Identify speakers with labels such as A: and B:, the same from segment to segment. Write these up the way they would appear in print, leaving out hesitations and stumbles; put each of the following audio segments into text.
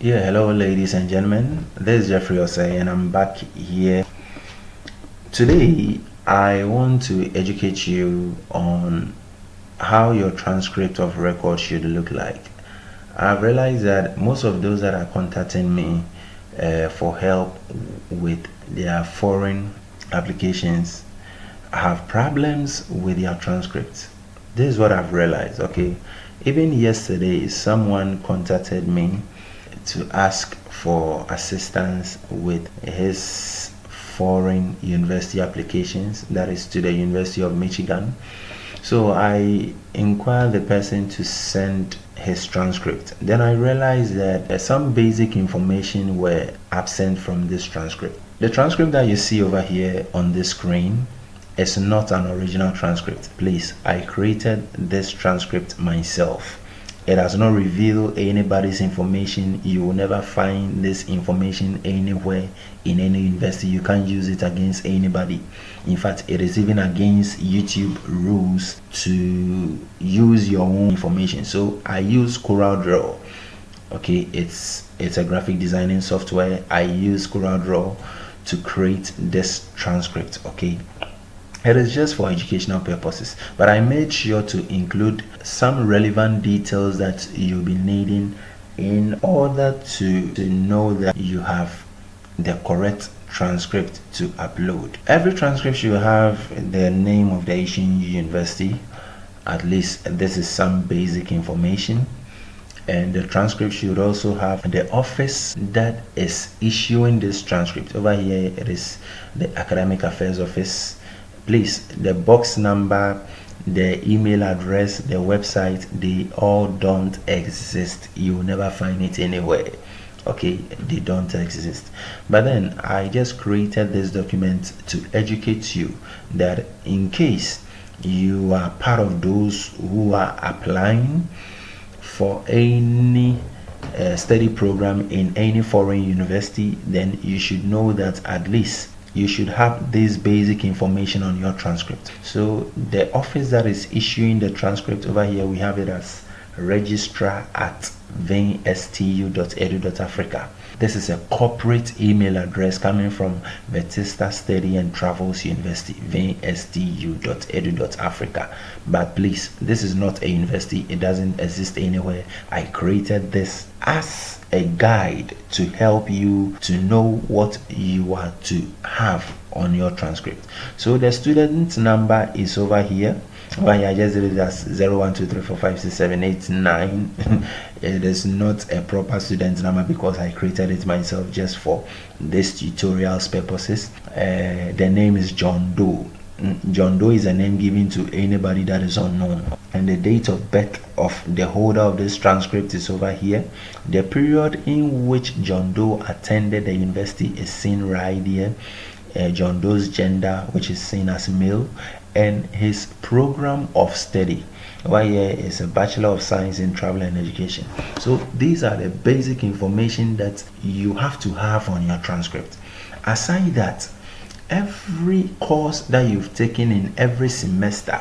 A: Yeah, hello, ladies and gentlemen. This is Jeffrey Osei, and I'm back here. Today, I want to educate you on how your transcript of record should look like. I've realized that most of those that are contacting me for help with their foreign applications have problems with their transcripts. This is what I've realized, okay? Even yesterday, someone contacted me to ask for assistance with his foreign university applications, that is to the University of Michigan. So I inquired the person to send his transcript. Then I realized that some basic information were absent from this transcript. The transcript that you see over here on this screen is not an original transcript. Please, I created this transcript myself. It does not reveal anybody's information. You will never find this information anywhere in any university. You can't use it against anybody. In fact, it is even against YouTube rules to use your own information. So I use CorelDRAW. Okay, it's a graphic designing software. I use CorelDRAW to create this transcript. Okay, it is just for educational purposes, but I made sure to include some relevant details that you'll be needing in order to know that you have the correct transcript to upload. Every transcript should have the name of the issuing university. At least this is some basic information. And the transcript should also have the office that is issuing this transcript. Over here it is the Academic Affairs Office. Please, the box number, the email address, the website, they all don't exist. You will never find it anywhere. Okay, they don't exist. But then I just created this document to educate you that in case you are part of those who are applying for any study program in any foreign university, then you should know that at least you should have this basic information on your transcript. So the office that is issuing the transcript over here, we have it as registrar@vinstu.edu.africa. This is a corporate email address coming from Vetista Study and Travels University, vinstu.edu.africa. But please, this is not a university. It doesn't exist anywhere. I created this as a guide to help you to know what you are to have on your transcript. So the student number is over here. I just did it as 0123456789. It is not a proper student number because I created it myself just for this tutorial's purposes. The name is John Doe. John Doe is a name given to anybody that is unknown. And the date of birth of the holder of this transcript is over here. The period in which John Doe attended the university is seen right here. John Doe's gender, which is seen as male, and his program of study. Over here is a Bachelor of Science in Travel and Education. So these are the basic information that you have to have on your transcript. Aside that, every course that you've taken in every semester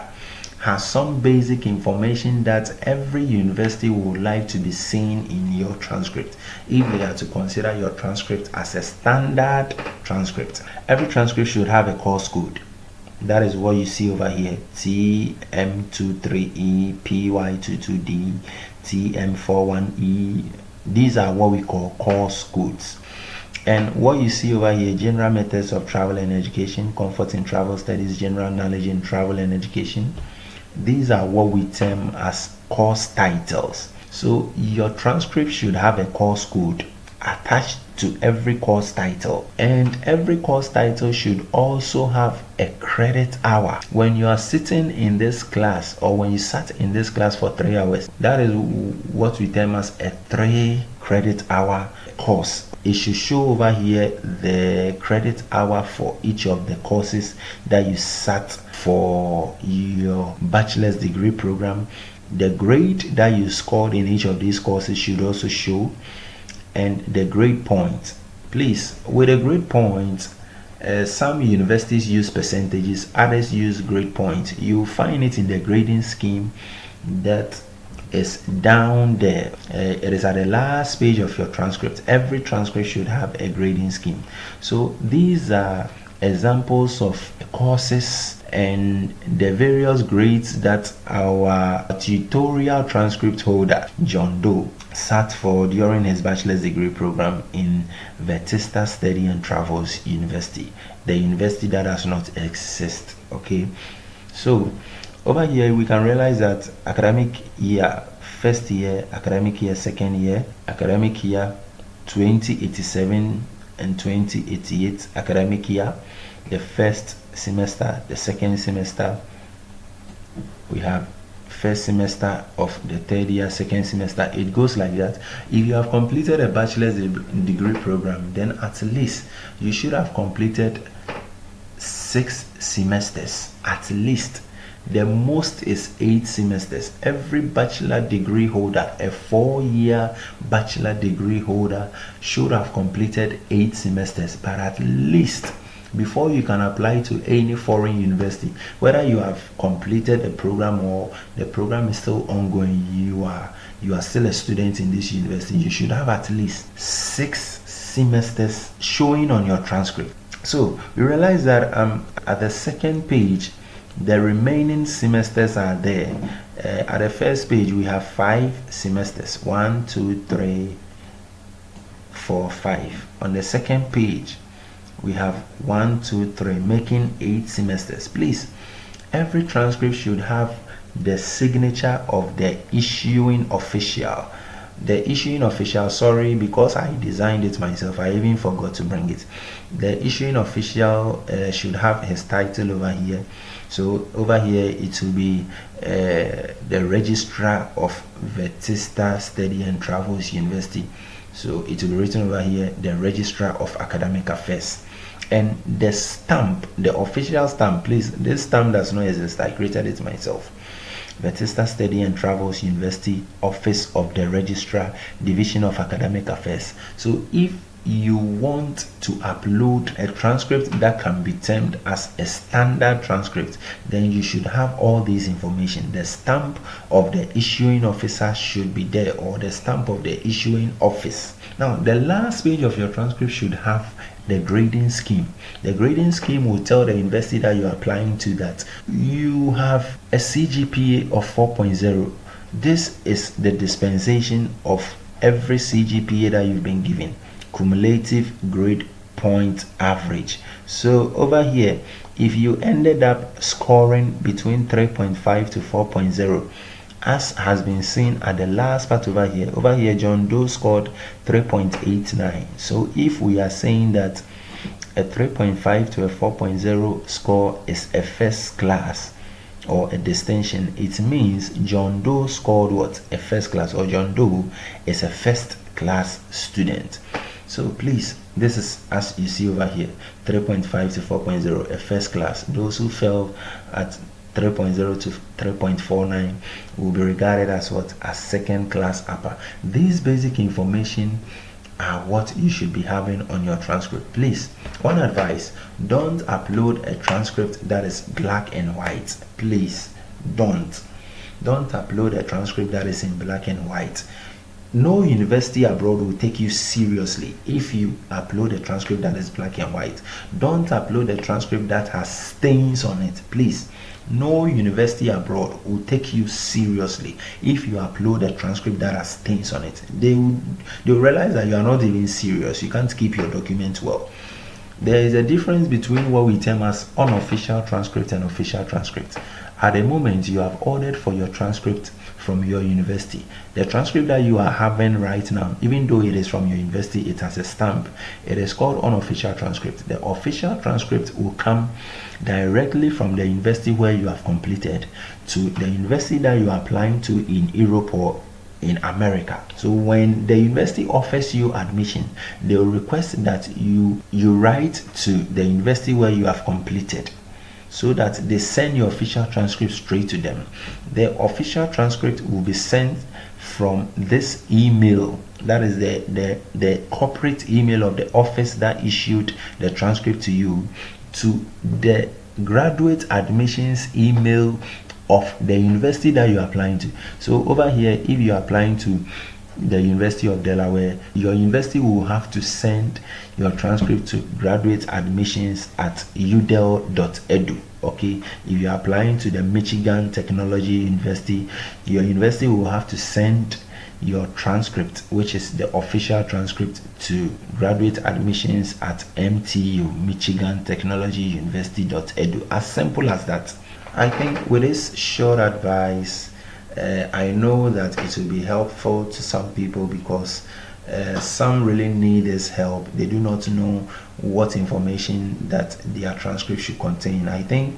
A: has some basic information that every university would like to be seen in your transcript if they are to consider your transcript as a standard transcript. Every transcript should have a course code. That is what you see over here: TM23E, PY22D, TM41E. These are what we call course codes. And what you see over here: general methods of travel and education, comfort in travel studies, general knowledge in travel and education. These are what we term as course titles. So your transcript should have a course code attached to every course title, and every course title should also have a credit hour. When you are sitting in this class, or when you sat in this class for 3 hours, that is what we term as a 3 credit hour course. It should show over here the credit hour for each of the courses that you sat for your bachelor's degree program. The grade that you scored in each of these courses should also show, and the grade points. Please, with the grade points, some universities use percentages, others use grade points. You find it in the grading scheme that is down there. It is at the last page of your transcript. Every transcript should have a grading scheme. So these are examples of courses and the various grades that our tutorial transcript holder John Doe sat for during his bachelor's degree program in Vetista Study and Travels University, the university that does not exist. Okay, so over here we can realize that academic year first year, academic year second year, academic year 2087 and 2088 academic year, the first semester, the second semester, we have first semester of the third year, second semester. It goes like that. If you have completed a bachelor's degree program, then at least you should have completed 6 semesters at least. The most is 8 semesters. Every bachelor degree holder, a 4-year bachelor degree holder, should have completed 8 semesters, but at least before you can apply to any foreign university, whether you have completed a program or the program is still ongoing, you are still a student in this university, you should have at least 6 semesters showing on your transcript. So we realize that at the second page, the remaining semesters are there. At the first page, we have 5 semesters. 1, 2, 3, 4, 5. On the second page, we have 1, 2, 3, making 8 semesters. Please, every transcript should have the signature of the issuing official. The issuing official, sorry, because I designed it myself, I even forgot to bring it. The issuing official should have his title over here. So over here it will be the registrar of Vetista Study and Travels University. So it will be written over here, the registrar of academic affairs. And the stamp, the official stamp, please, this stamp does not exist, I created it myself. Vetista Study and Travels University, Office of the Registrar, Division of Academic Affairs. So if you want to upload a transcript that can be termed as a standard transcript, then you should have all these information. The stamp of the issuing officer should be there, or the stamp of the issuing office. Now, the last page of your transcript should have the grading scheme. The grading scheme will tell the university that you are applying to that you have a CGPA of 4.0. This is the dispensation of every CGPA that you've been given, cumulative grade point average. So over here, if you ended up scoring between 3.5 to 4.0, as has been seen at the last part over here, John Doe scored 3.89. So if we are saying that a 3.5 to a 4.0 score is a first class or a distinction, it means John Doe scored what? A first class, or John Doe is a first class student. So please, this is, as you see over here, 3.5 to 4.0, a first class. Those who fell at 3.0 to 3.49 will be regarded as what? As second class upper. These basic information are what you should be having on your transcript. Please, one advice: don't upload a transcript that is black and white. Please don't upload a transcript that is in black and white. No university abroad will take you seriously if you upload a transcript that is black and white. Don't upload a transcript that has stains on it. Please, no university abroad will take you seriously if you upload a transcript that has stains on it. They will realize that you are not even serious. You can't keep your document well. There is a difference between what we term as unofficial transcript and official transcript. At the moment, you have ordered for your transcript from your university. The transcript that you are having right now, even though it is from your university, it has a stamp. It is called unofficial transcript. The official transcript will come directly from the university where you have completed to the university that you are applying to in Europe or in America. So when the university offers you admission, they will request that you write to the university where you have completed, so that they send your official transcript straight to them. The official transcript will be sent from this email, that is the corporate email of the office that issued the transcript to you, to the graduate admissions email of the university that you're applying to. So over here, if you're applying to the University of Delaware, your university will have to send your transcript to graduate admissions at udel.edu. okay. If you're applying to the Michigan Technology University, your university will have to send your transcript, which is the official transcript, to graduate admissions at MTU, Michigan Technology University.edu. As simple as that. I think with this short advice, I know that it will be helpful to some people, because some really need this help. They do not know what information that their transcript should contain. I think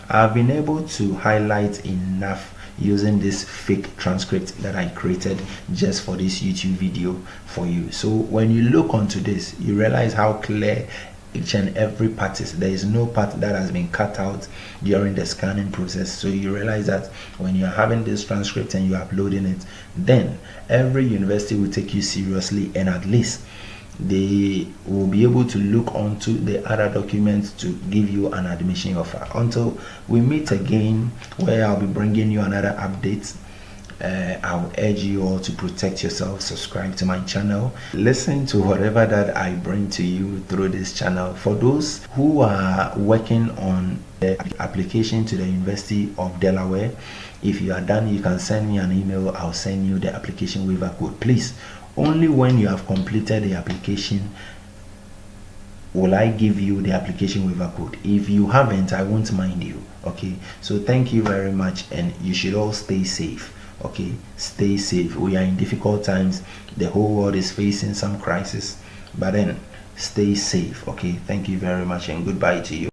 A: I've been able to highlight enough using this fake transcript that I created just for this YouTube video for you. So when you look onto this, you realize how clear each and every part is. There is no part that has been cut out during the scanning process. So you realize that when you're having this transcript and you're uploading it, then every university will take you seriously, and at least they will be able to look onto the other documents to give you an admission offer. Until we meet again, where I'll be bringing you another update, I will urge you all to protect yourself. Subscribe to my channel, listen to whatever that I bring to you through this channel. For those who are working on the application to the University of Delaware, if you are done, you can send me an email. I'll send you the application waiver code. Please, only when you have completed the application will I give you the application waiver code. If you haven't, I won't mind you. Okay, so thank you very much, and you should all stay safe. Okay, stay safe. We are in difficult times. The whole world is facing some crisis, but then stay safe. Okay, thank you very much, and goodbye to you.